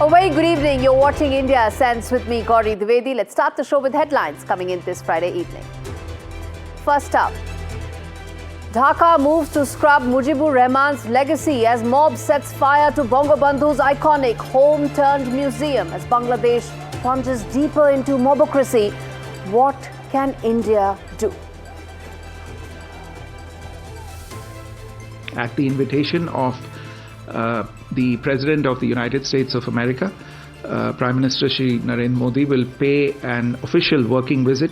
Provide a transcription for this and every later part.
A very good evening. You're watching India Sense with me, Gaurie Dwivedi. Let's start the show with headlines coming in this Friday evening. First up, Dhaka moves to scrub Mujibur Rahman's legacy as mob sets fire to Bangabandhu's iconic home-turned-museum. As Bangladesh plunges deeper into mobocracy, what can India do? At the invitation of the President of the United States of America, Prime Minister Shri Narendra Modi will pay an official working visit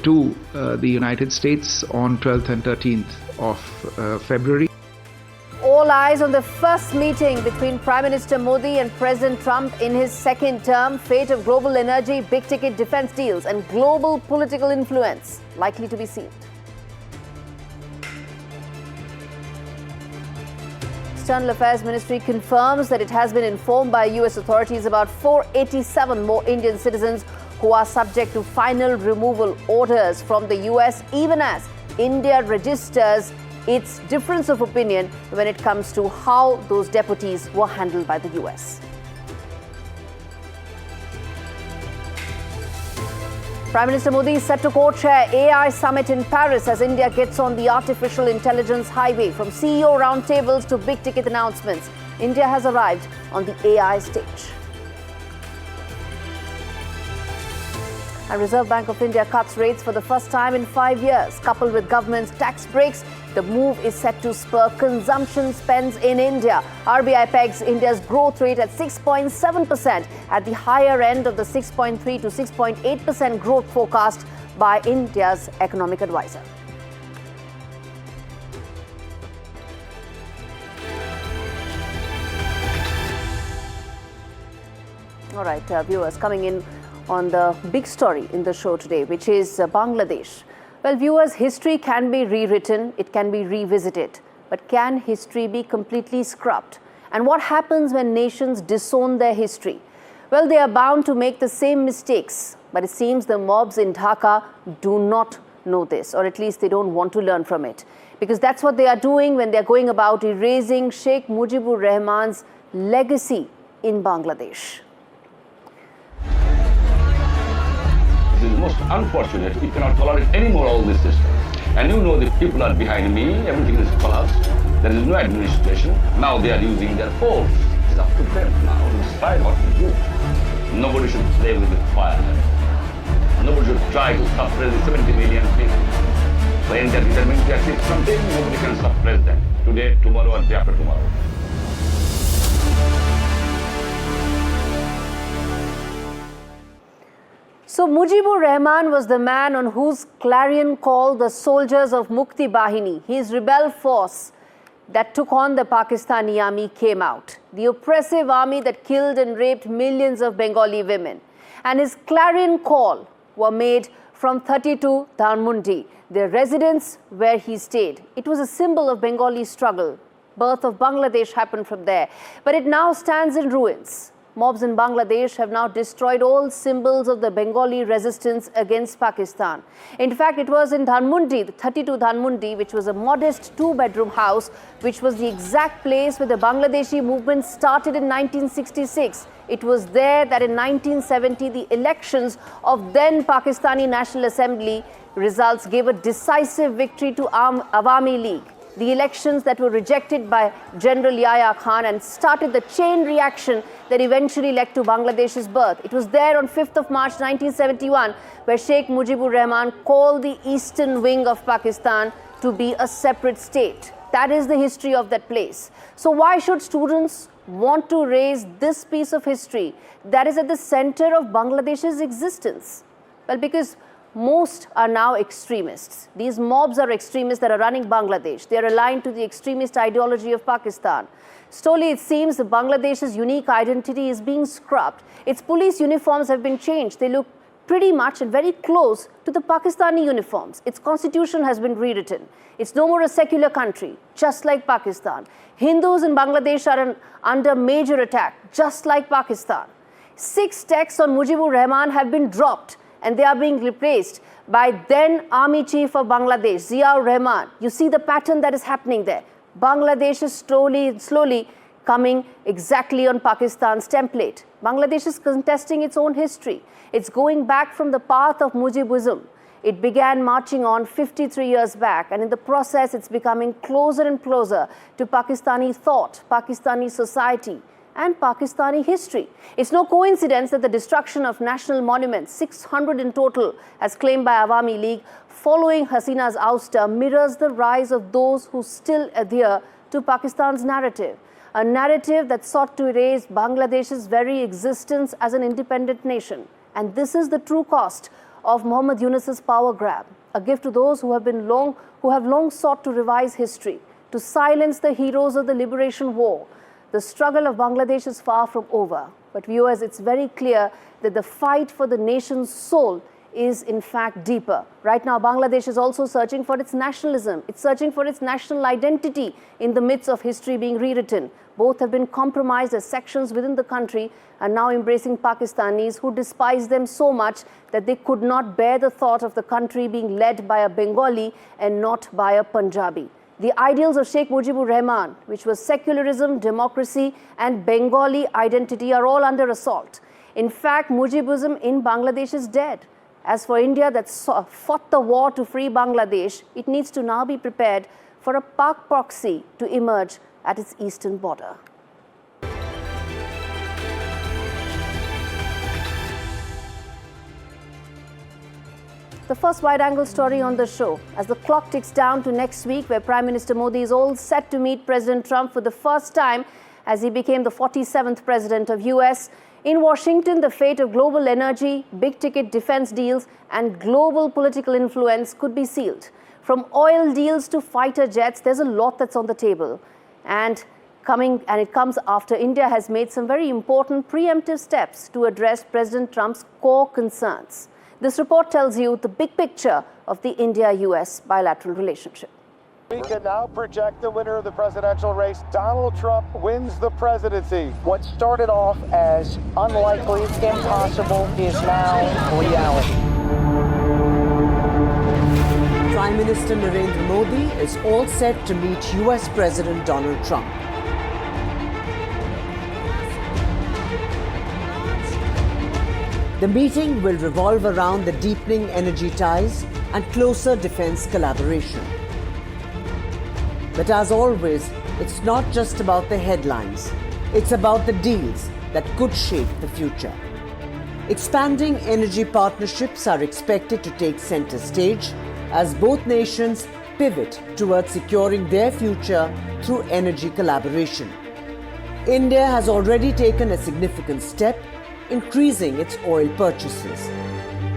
to the United States on 12th and 13th of February. All eyes on the first meeting between Prime Minister Modi and President Trump in his second term. Fate of global energy, big-ticket defense deals and global political influence likely to be sealed. External Affairs Ministry confirms that it has been informed by US authorities about 487 more Indian citizens who are subject to final removal orders from the US, even as India registers its difference of opinion when it comes to how those deputies were handled by the US. Prime Minister Modi is set to co-chair AI summit in Paris as India gets on the artificial intelligence highway. From CEO roundtables to big-ticket announcements, India has arrived on the AI stage. And Reserve Bank of India cuts rates for the first time in 5 years. Coupled with government's tax breaks, the move is set to spur consumption spends in India. RBI pegs India's growth rate at 6.7% at the higher end of the 6.3 to 6.8% growth forecast by India's economic advisor. All right, viewers, coming in on the big story in the show today, which is Bangladesh. Well, viewers, history can be rewritten, it can be revisited, but can history be completely scrubbed? And what happens when nations disown their history? Well, they are bound to make the same mistakes, but it seems the mobs in Dhaka do not know this, or at least they don't want to learn from it, because that's what they are doing when they're going about erasing Sheikh Mujibur Rahman's legacy in Bangladesh. It is most unfortunate. We cannot tolerate any more all this system. And you know the people are behind me, everything is collapsed. There is no administration. Now they are using their force. It's up to them now to decide what to do. Nobody should play with the fire. Nobody should try to suppress the 70 million people. When they are determined to achieve something, nobody can suppress them. Today, tomorrow, or day after tomorrow. So Mujibur Rahman was the man on whose clarion call the soldiers of Mukti Bahini, his rebel force that took on the Pakistani army, came out. The oppressive army that killed and raped millions of Bengali women. And his clarion call were made from 32 Dhanmondi, the residence where he stayed. It was a symbol of Bengali struggle. Birth of Bangladesh happened from there, but it now stands in ruins. Mobs in Bangladesh have now destroyed all symbols of the Bengali resistance against Pakistan. In fact, it was in Dhanmondi, the 32 Dhanmondi, which was a modest two-bedroom house, which was the exact place where the Bangladeshi movement started in 1966. It was there that in 1970, the elections of then Pakistani National Assembly results gave a decisive victory to Awami League. The elections that were rejected by General Yahya Khan and started the chain reaction that eventually led to Bangladesh's birth. It was there on 5th of March 1971 where Sheikh Mujibur Rahman called the eastern wing of Pakistan to be a separate state. That is the history of that place. So why should students want to raise this piece of history that is at the center of Bangladesh's existence? Well, because most are now extremists. These mobs are extremists that are running Bangladesh. They are aligned to the extremist ideology of Pakistan. Slowly, it seems that Bangladesh's unique identity is being scrubbed. Its police uniforms have been changed. They look pretty much and very close to the Pakistani uniforms. Its constitution has been rewritten. It's no more a secular country, just like Pakistan. Hindus in Bangladesh are under major attack, just like Pakistan. 6 texts on Mujibur Rahman have been dropped, and they are being replaced by then Army Chief of Bangladesh, Ziaur Rahman. You see the pattern that is happening there. Bangladesh is slowly coming exactly on Pakistan's template. Bangladesh is contesting its own history. It's going back from the path of Mujibism. It began marching on 53 years back, and in the process, it's becoming closer and closer to Pakistani thought, Pakistani society, and Pakistani history. It's no coincidence that the destruction of national monuments, 600 in total, as claimed by Awami League, following Hasina's ouster, mirrors the rise of those who still adhere to Pakistan's narrative. A narrative that sought to erase Bangladesh's very existence as an independent nation. And this is the true cost of Muhammad Yunus's power grab, a gift to those who have long sought to revise history, to silence the heroes of the liberation war. The struggle of Bangladesh is far from over. But viewers, it's very clear that the fight for the nation's soul is in fact deeper. Right now, Bangladesh is also searching for its nationalism. It's searching for its national identity in the midst of history being rewritten. Both have been compromised as sections within the country and now embracing Pakistanis who despise them so much that they could not bear the thought of the country being led by a Bengali and not by a Punjabi. The ideals of Sheikh Mujibur Rahman, which was secularism, democracy and Bengali identity, are all under assault. In fact, Mujibism in Bangladesh is dead. As for India that fought the war to free Bangladesh, it needs to now be prepared for a Pak proxy to emerge at its eastern border. The first wide-angle story on the show, as the clock ticks down to next week, where Prime Minister Modi is all set to meet President Trump for the first time as he became the 47th president of US. In Washington, the fate of global energy, big-ticket defense deals and global political influence could be sealed. From oil deals to fighter jets, there's a lot that's on the table. And it comes after India has made some very important preemptive steps to address President Trump's core concerns. This report tells you the big picture of the India-US bilateral relationship. We can now project the winner of the presidential race. Donald Trump wins the presidency. What started off as unlikely, impossible, is now reality. Prime Minister Narendra Modi is all set to meet US President Donald Trump. The meeting will revolve around the deepening energy ties and closer defense collaboration. But as always, it's not just about the headlines. It's about the deals that could shape the future. Expanding energy partnerships are expected to take center stage as both nations pivot towards securing their future through energy collaboration. India has already taken a significant step, increasing its oil purchases.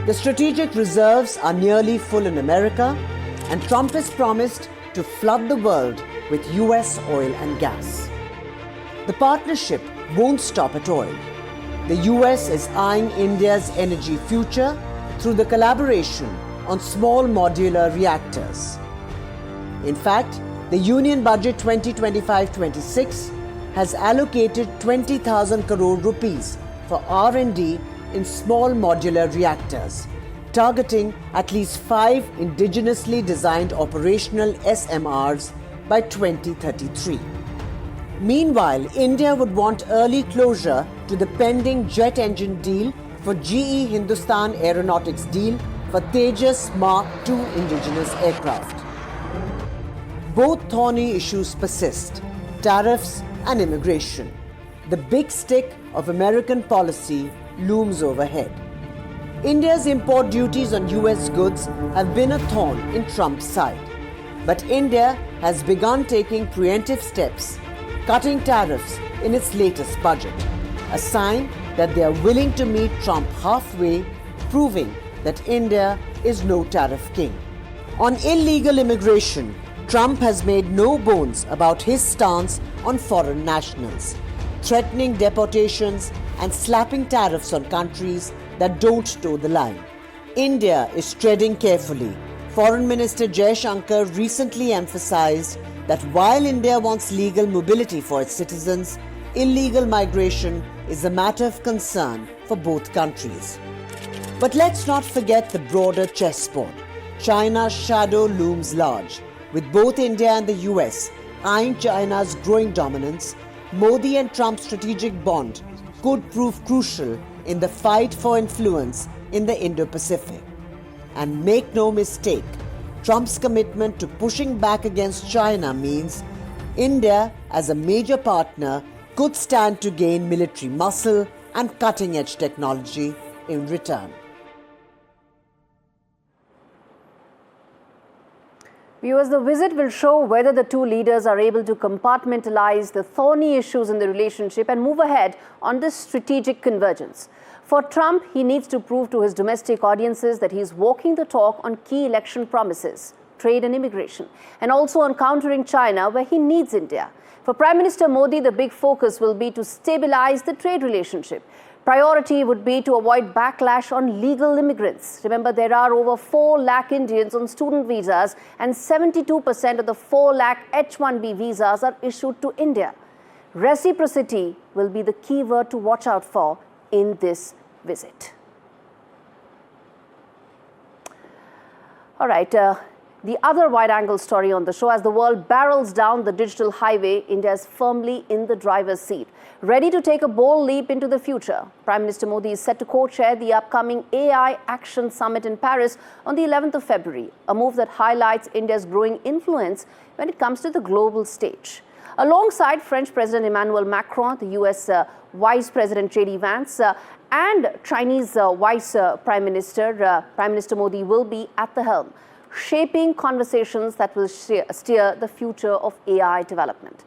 The strategic reserves are nearly full in America, and Trump has promised to flood the world with US oil and gas. The partnership won't stop at oil. The US is eyeing India's energy future through the collaboration on small modular reactors. In fact, the Union Budget 2025-26 has allocated 20,000 crore rupees for R&D in small modular reactors, targeting at least 5 indigenously designed operational SMRs by 2033. Meanwhile, India would want early closure to the pending jet engine deal for GE Hindustan Aeronautics deal for Tejas Mark II indigenous aircraft. Both thorny issues persist: tariffs and immigration. The big stick of American policy looms overhead. India's import duties on US goods have been a thorn in Trump's side. But India has begun taking preemptive steps, cutting tariffs in its latest budget, a sign that they are willing to meet Trump halfway, proving that India is no tariff king. On illegal immigration, Trump has made no bones about his stance on foreign nationals, threatening deportations and slapping tariffs on countries that don't toe the line. India is treading carefully. Foreign Minister Jaishankar recently emphasized that while India wants legal mobility for its citizens, illegal migration is a matter of concern for both countries. But let's not forget the broader chessboard. China's shadow looms large, with both India and the US eyeing China's growing dominance Modi and Trump's strategic bond could prove crucial in the fight for influence in the Indo-Pacific. And make no mistake, Trump's commitment to pushing back against China means India, as a major partner, could stand to gain military muscle and cutting-edge technology in return. Viewers, the visit will show whether the two leaders are able to compartmentalize the thorny issues in the relationship and move ahead on this strategic convergence. For Trump, he needs to prove to his domestic audiences that he is walking the talk on key election promises, trade and immigration, and also on countering China, where he needs India. For Prime Minister Modi, the big focus will be to stabilize the trade relationship. Priority would be to avoid backlash on legal immigrants. Remember, there are over 4 lakh Indians on student visas, and 72% of the 4 lakh H-1B visas are issued to India. Reciprocity will be the key word to watch out for in this visit. All right. The other wide-angle story on the show: as the world barrels down the digital highway, India is firmly in the driver's seat, ready to take a bold leap into the future. Prime Minister Modi is set to co-chair the upcoming AI Action Summit in Paris on the 11th of February, a move that highlights India's growing influence when it comes to the global stage. Alongside French President Emmanuel Macron, the US Vice President J.D. Vance, and Chinese Vice Prime Minister, Prime Minister Modi will be at the helm, shaping conversations that will steer the future of AI development.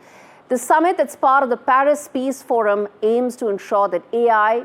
The summit, that's part of the Paris Peace Forum, aims to ensure that AI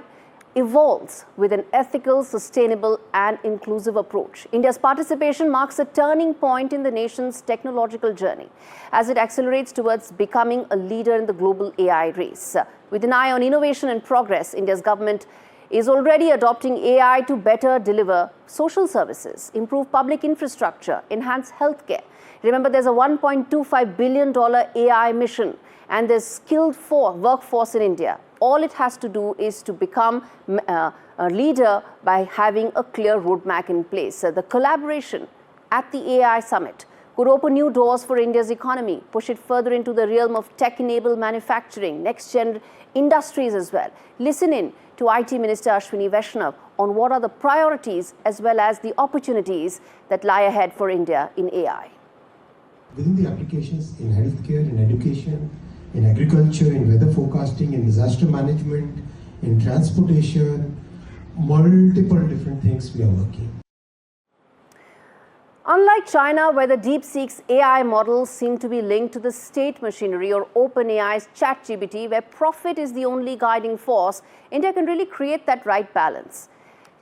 evolves with an ethical, sustainable and inclusive approach. India's participation marks a turning point in the nation's technological journey as it accelerates towards becoming a leader in the global AI race. With an eye on innovation and progress, India's government is already adopting AI to better deliver social services, improve public infrastructure, enhance healthcare. Remember, there's a $1.25 billion AI mission, and there's skilled workforce in India. All it has to do is to become a leader by having a clear roadmap in place. The collaboration at the AI summit could open new doors for India's economy, push it further into the realm of tech-enabled manufacturing, next-gen industries as well. Listen in to IT Minister Ashwini Vaishnav on what are the priorities as well as the opportunities that lie ahead for India in AI. Within the applications in healthcare, in education, in agriculture, in weather forecasting, in disaster management, in transportation, multiple different things we are working. Unlike China, where the DeepSeek's AI models seem to be linked to the state machinery, or OpenAI's ChatGPT, where profit is the only guiding force, India can really create that right balance.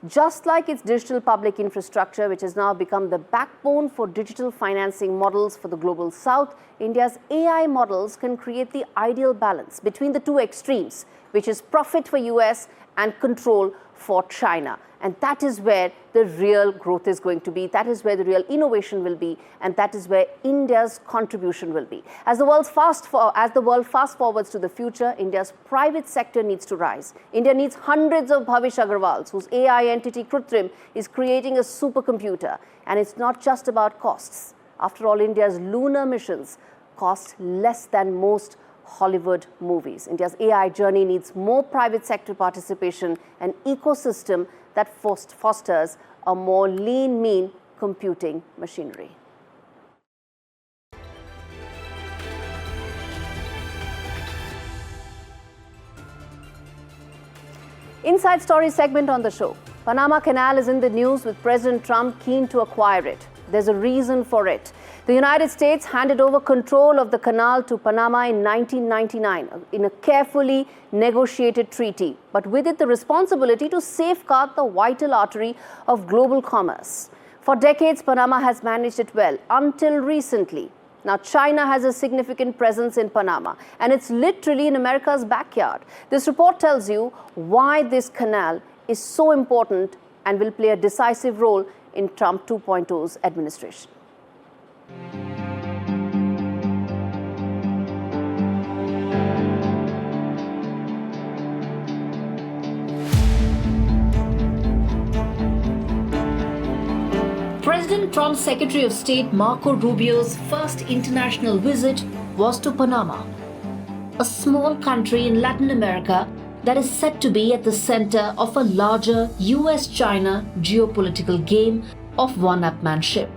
Just like its digital public infrastructure, which has now become the backbone for digital financing models for the global south, India's AI models can create the ideal balance between the two extremes, which is profit for US and control for China. And that is where the real growth is going to be. That is where the real innovation will be. And that is where India's contribution will be. As the world fast forwards to the future, India's private sector needs to rise. India needs hundreds of Bhavish Aggarwals, whose AI entity Krutrim is creating a supercomputer. And it's not just about costs. After all, India's lunar missions cost less than most Hollywood movies. India's AI journey needs more private sector participation, an ecosystem that fosters a more lean, mean computing machinery. Inside Story segment on the show. Panama Canal is in the news with President Trump keen to acquire it. There's a reason for it. The United States handed over control of the canal to Panama in 1999 in a carefully negotiated treaty, but with it the responsibility to safeguard the vital artery of global commerce. For decades, Panama has managed it well, until recently. Now, China has a significant presence in Panama, and it's literally in America's backyard. This report tells you why this canal is so important and will play a decisive role in Trump 2.0's administration. President Trump's Secretary of State Marco Rubio's first international visit was to Panama. a small country in Latin America that is set to be at the center of a larger US-China geopolitical game of one-upmanship.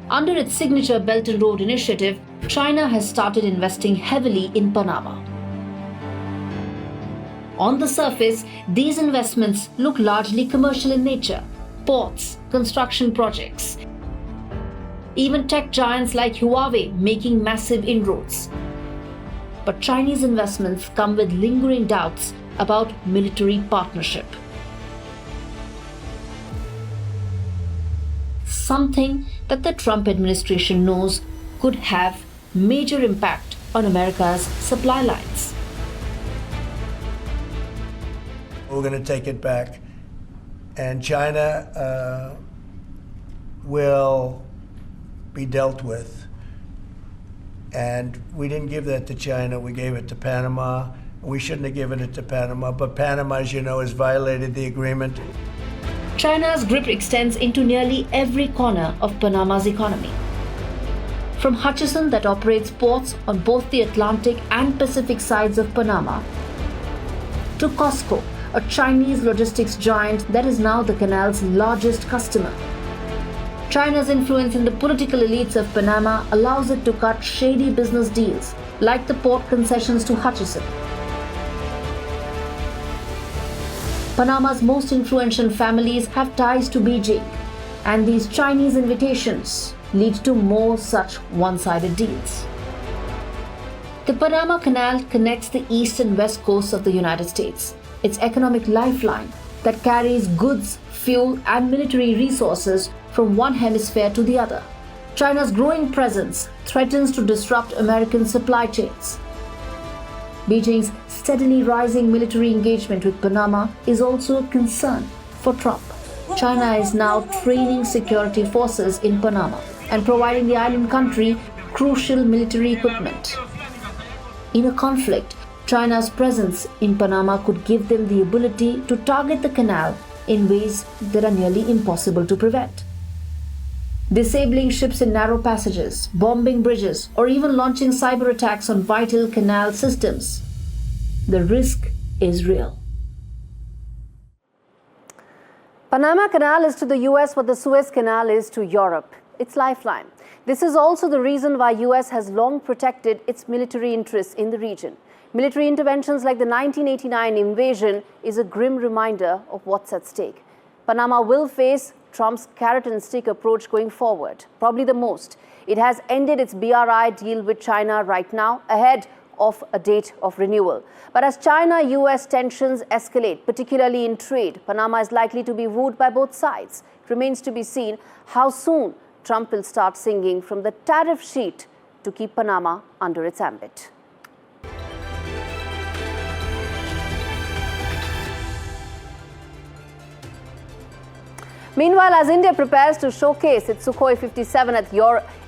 Under its signature Belt and Road Initiative, China has started investing heavily in Panama. On the surface, these investments look largely commercial in nature: ports, construction projects, even tech giants like Huawei making massive inroads. But Chinese investments come with lingering doubts about military partnership. Something that the Trump administration knows could have major impact on America's supply lines. We're going to take it back, and China will be dealt with. And we didn't give that to China, we gave it to Panama. We shouldn't have given it to Panama, but Panama, as you know, has violated the agreement. China's grip extends into nearly every corner of Panama's economy. From Hutchison, that operates ports on both the Atlantic and Pacific sides of Panama, to COSCO, a Chinese logistics giant that is now the canal's largest customer. China's influence in the political elites of Panama allows it to cut shady business deals, like the port concessions to Hutchison. Panama's most influential families have ties to Beijing, and these Chinese invitations lead to more such one-sided deals. The Panama Canal connects the east and west coasts of the United States, its economic lifeline that carries goods, fuel, and military resources from one hemisphere to the other. China's growing presence threatens to disrupt American supply chains. Beijing's steadily rising military engagement with Panama is also a concern for Trump. China is now training security forces in Panama and providing the island country crucial military equipment. In a conflict, China's presence in Panama could give them the ability to target the canal in ways that are nearly impossible to prevent. Disabling ships in narrow passages, bombing bridges, or even launching cyber attacks on vital canal systems. The risk is real. Panama Canal is to the US what the Suez Canal is to Europe. Its lifeline. This is also the reason why US has long protected its military interests in the region. Military interventions like the 1989 invasion is a grim reminder of what's at stake. Panama will face Trump's carrot and stick approach going forward, probably the most. It has ended its BRI deal with China right now, ahead of a date of renewal. But as China-US tensions escalate, particularly in trade, Panama is likely to be wooed by both sides. It remains to be seen how soon Trump will start singing from the tariff sheet to keep Panama under its ambit. Meanwhile, as India prepares to showcase its Sukhoi-57 at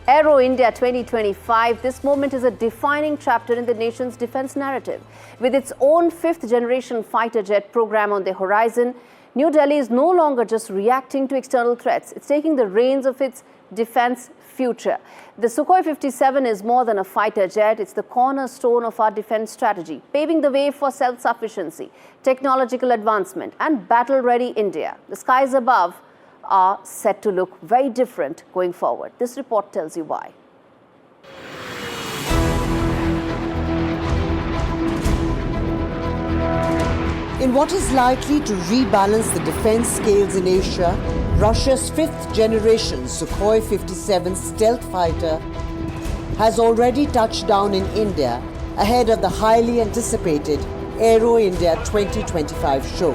Aero India 2025, this moment is a defining chapter in the nation's defense narrative. With its own fifth-generation fighter jet program on the horizon, New Delhi is no longer just reacting to external threats. It's taking the reins of its defense future. The Sukhoi-57 is more than a fighter jet. It's the cornerstone of our defense strategy, paving the way for self-sufficiency, technological advancement, and battle-ready India. The skies above are set to look very different going forward. This report tells you why. In what is likely to rebalance the defense scales in Asia, Russia's fifth-generation Sukhoi-57 stealth fighter has already touched down in India ahead of the highly anticipated Aero India 2025 show.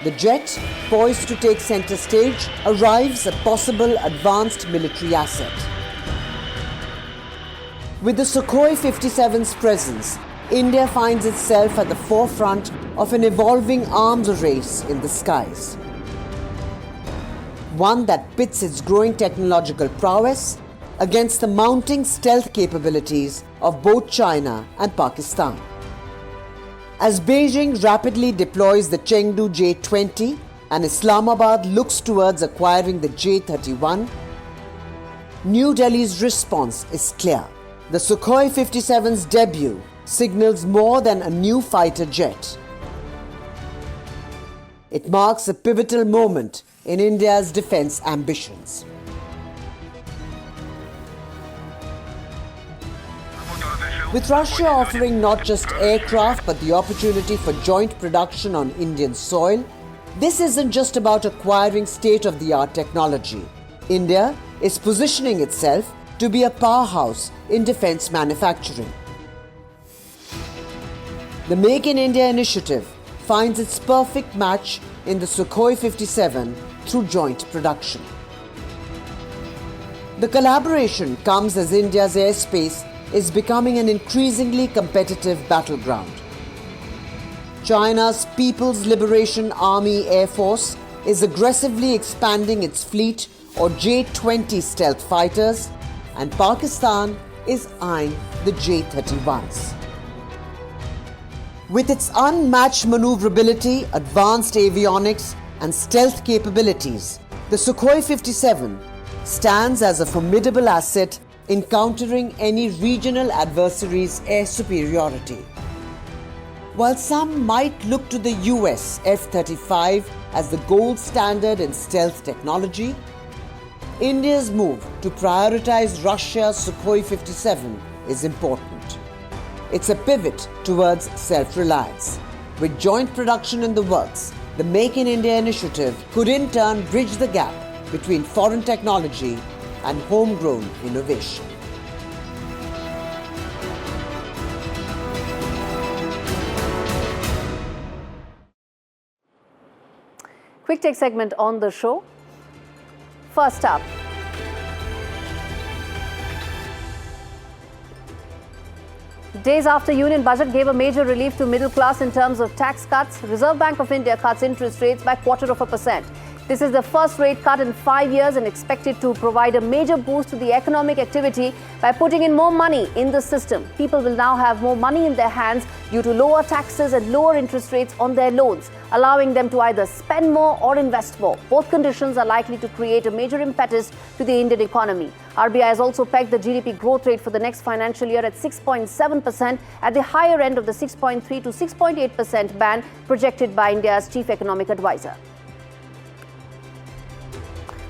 The jet, poised to take center stage, arrives a possible advanced military asset. With the Sukhoi-57's presence, India finds itself at the forefront of an evolving arms race in the skies. One that pits its growing technological prowess against the mounting stealth capabilities of both China and Pakistan. As Beijing rapidly deploys the Chengdu J-20 and Islamabad looks towards acquiring the J-31, New Delhi's response is clear. The Sukhoi 57's debut signals more than a new fighter jet. It marks a pivotal moment in India's defence ambitions. With Russia offering not just aircraft but the opportunity for joint production on Indian soil, this isn't just about acquiring state-of-the-art technology. India is positioning itself to be a powerhouse in defence manufacturing. The Make in India initiative finds its perfect match in the Sukhoi 57 through joint production. The collaboration comes as India's airspace is becoming an increasingly competitive battleground. China's People's Liberation Army Air Force is aggressively expanding its fleet or J-20 stealth fighters, and Pakistan is eyeing the J-31s. With its unmatched maneuverability, advanced avionics and stealth capabilities, the Sukhoi 57 stands as a formidable asset in countering any regional adversary's air superiority. While some might look to the US F-35 as the gold standard in stealth technology, India's move to prioritize Russia's Sukhoi 57 is important. It's a pivot towards self-reliance. With joint production in the works, the Make in India initiative could in turn bridge the gap between foreign technology and homegrown innovation. Quick take segment on the show. First up, days after Union Budget gave a major relief to middle class in terms of tax cuts, Reserve Bank of India cuts interest rates by 0.25%. This is the first rate cut in 5 years and expected to provide a major boost to the economic activity by putting in more money in the system. People will now have more money in their hands due to lower taxes and lower interest rates on their loans, allowing them to either spend more or invest more. Both conditions are likely to create a major impetus to the Indian economy. RBI has also pegged the GDP growth rate for the next financial year at 6.7%, at the higher end of the 6.3 to 6.8% band projected by India's chief economic advisor.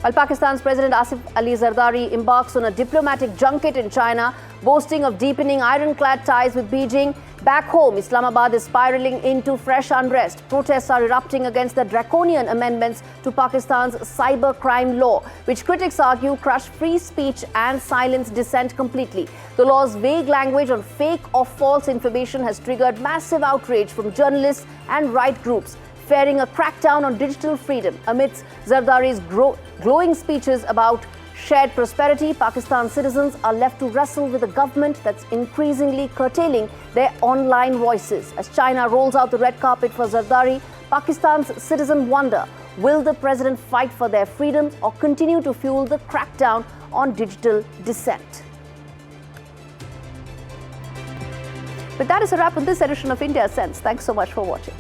While Pakistan's President Asif Ali Zardari embarks on a diplomatic junket in China, boasting of deepening ironclad ties with Beijing, back home, Islamabad is spiraling into fresh unrest. Protests are erupting against the draconian amendments to Pakistan's cybercrime law, which critics argue crush free speech and silence dissent completely. The law's vague language on fake or false information has triggered massive outrage from journalists and right groups, fearing a crackdown on digital freedom. Amidst Zardari's glowing speeches about shared prosperity, Pakistan's citizens are left to wrestle with a government that's increasingly curtailing their online voices. As China rolls out the red carpet for Zardari, Pakistan's citizens wonder, will the president fight for their freedoms or continue to fuel the crackdown on digital dissent? But that is a wrap on this edition of India Sense. Thanks so much for watching.